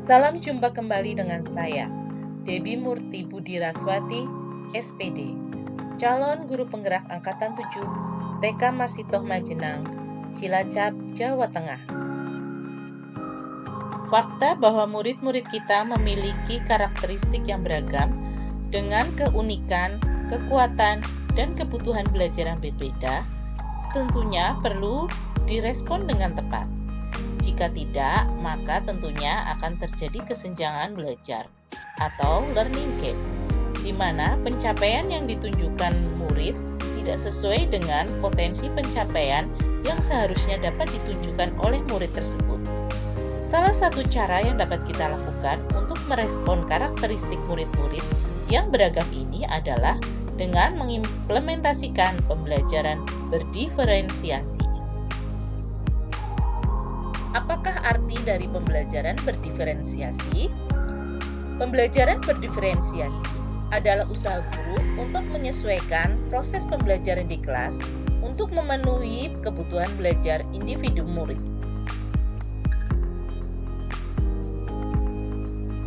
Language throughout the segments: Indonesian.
Salam jumpa kembali dengan saya, Debbie Murti Budiraswati, SPD, calon guru penggerak Angkatan 7, TK Masitoh Majenang, Cilacap, Jawa Tengah. Fakta bahwa murid-murid kita memiliki karakteristik yang beragam dengan keunikan, kekuatan, dan kebutuhan belajar yang berbeda, tentunya perlu direspon dengan tepat. Jika tidak, maka tentunya akan terjadi kesenjangan belajar atau learning gap, di mana pencapaian yang ditunjukkan murid tidak sesuai dengan potensi pencapaian yang seharusnya dapat ditunjukkan oleh murid tersebut. Salah satu cara yang dapat kita lakukan untuk merespon karakteristik murid-murid yang beragam ini adalah dengan mengimplementasikan pembelajaran berdiferensiasi. Apakah arti dari pembelajaran berdiferensiasi? Pembelajaran berdiferensiasi adalah usaha guru untuk menyesuaikan proses pembelajaran di kelas untuk memenuhi kebutuhan belajar individu murid.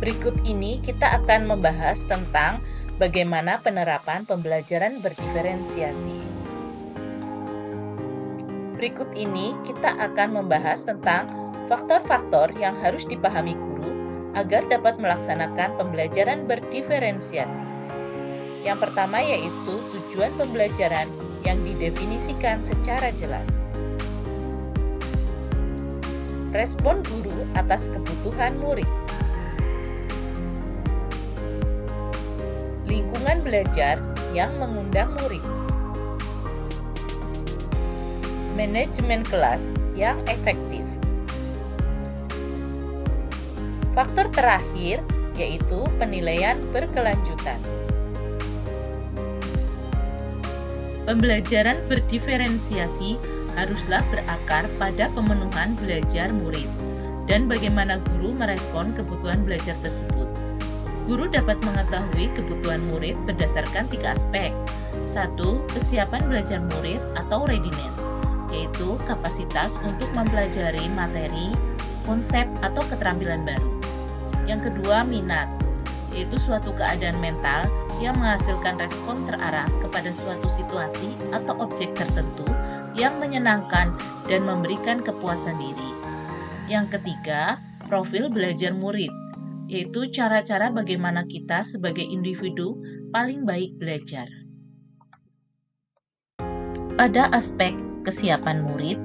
Berikut ini kita akan membahas tentang bagaimana penerapan pembelajaran berdiferensiasi. Berikut ini kita akan membahas tentang faktor-faktor yang harus dipahami guru agar dapat melaksanakan pembelajaran berdiferensiasi. Yang pertama yaitu tujuan pembelajaran yang didefinisikan secara jelas. Respon guru atas kebutuhan murid. Lingkungan belajar yang mengundang murid. Manajemen kelas yang efektif. Faktor terakhir yaitu penilaian berkelanjutan. Pembelajaran berdiferensiasi haruslah berakar pada pemenuhan belajar murid dan bagaimana guru merespon kebutuhan belajar tersebut. Guru dapat mengetahui kebutuhan murid berdasarkan 3 aspek. 1. Kesiapan belajar murid atau readiness, yaitu kapasitas untuk mempelajari materi, konsep, atau keterampilan baru. Yang kedua, minat, yaitu suatu keadaan mental yang menghasilkan respon terarah kepada suatu situasi atau objek tertentu yang menyenangkan dan memberikan kepuasan diri. Yang ketiga, profil belajar murid, yaitu cara-cara bagaimana kita sebagai individu paling baik belajar. Pada aspek kesiapan murid,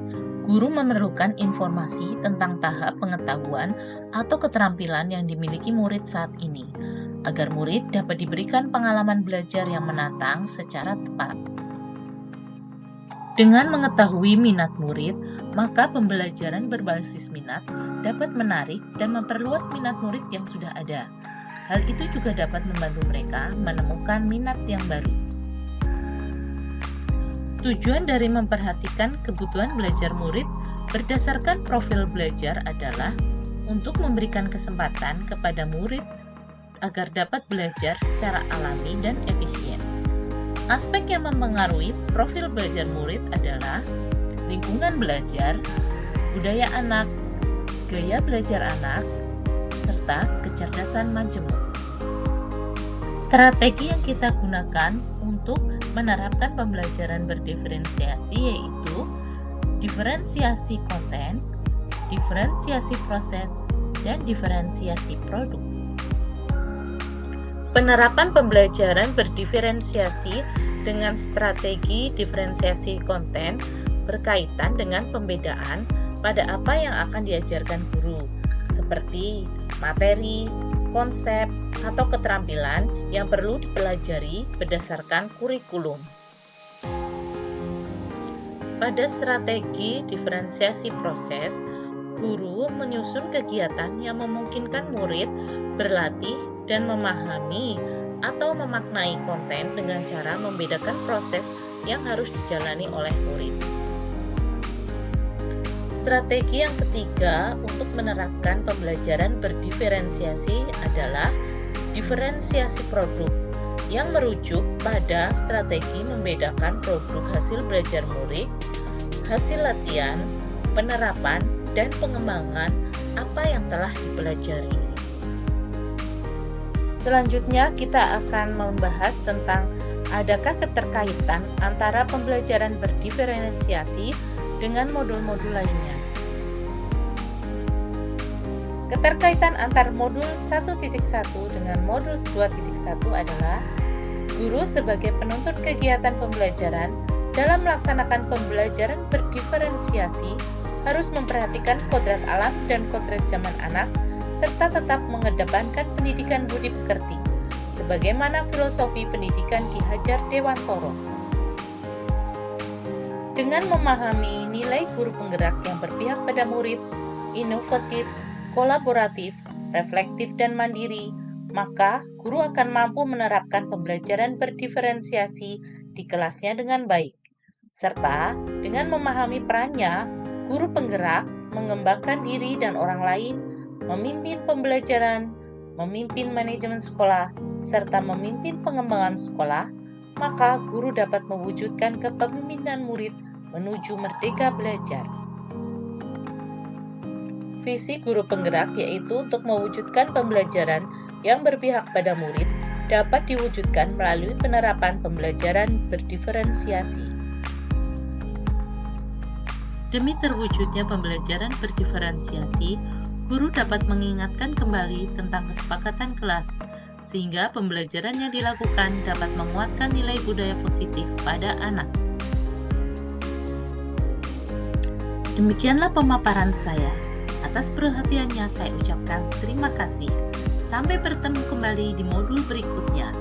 guru memerlukan informasi tentang tahap pengetahuan atau keterampilan yang dimiliki murid saat ini, agar murid dapat diberikan pengalaman belajar yang menantang secara tepat. Dengan mengetahui minat murid, maka pembelajaran berbasis minat dapat menarik dan memperluas minat murid yang sudah ada. Hal itu juga dapat membantu mereka menemukan minat yang baru. Tujuan dari memperhatikan kebutuhan belajar murid berdasarkan profil belajar adalah untuk memberikan kesempatan kepada murid agar dapat belajar secara alami dan efisien. Aspek yang mempengaruhi profil belajar murid adalah lingkungan belajar, budaya anak, gaya belajar anak, serta kecerdasan majemuk. Strategi yang kita gunakan untuk menerapkan pembelajaran berdiferensiasi yaitu diferensiasi konten, diferensiasi proses, dan diferensiasi produk. Penerapan pembelajaran berdiferensiasi dengan strategi diferensiasi konten berkaitan dengan pembedaan pada apa yang akan diajarkan guru, seperti materi, konsep, atau keterampilan yang perlu dipelajari berdasarkan kurikulum. Pada strategi diferensiasi proses, guru menyusun kegiatan yang memungkinkan murid berlatih dan memahami atau memaknai konten dengan cara membedakan proses yang harus dijalani oleh murid. Strategi yang ketiga untuk menerapkan pembelajaran berdiferensiasi adalah diferensiasi produk yang merujuk pada strategi membedakan produk hasil belajar murid, hasil latihan, penerapan, dan pengembangan apa yang telah dipelajari. Selanjutnya kita akan membahas tentang adakah keterkaitan antara pembelajaran berdiferensiasi dengan modul-modul lainnya. Keterkaitan antar modul 1.1 dengan modul 2.1 adalah guru sebagai penuntut kegiatan pembelajaran dalam melaksanakan pembelajaran berdiferensiasi harus memperhatikan kodrat alam dan kodrat zaman anak serta tetap mengedepankan pendidikan budi pekerti sebagaimana filosofi pendidikan Ki Hajar Dewantoro. Dengan memahami nilai guru penggerak yang berpihak pada murid, inovatif, kolaboratif, reflektif, dan mandiri, maka guru akan mampu menerapkan pembelajaran berdiferensiasi di kelasnya dengan baik. Serta dengan memahami perannya, guru penggerak mengembangkan diri dan orang lain, memimpin pembelajaran, memimpin manajemen sekolah, serta memimpin pengembangan sekolah, maka guru dapat mewujudkan kepemimpinan murid menuju merdeka belajar. Visi guru penggerak yaitu untuk mewujudkan pembelajaran yang berpihak pada murid dapat diwujudkan melalui penerapan pembelajaran berdiferensiasi. Demi terwujudnya pembelajaran berdiferensiasi, guru dapat mengingatkan kembali tentang kesepakatan kelas, sehingga pembelajaran yang dilakukan dapat menguatkan nilai budaya positif pada anak. Demikianlah pemaparan saya. Atas perhatiannya saya ucapkan terima kasih. Sampai bertemu kembali di modul berikutnya.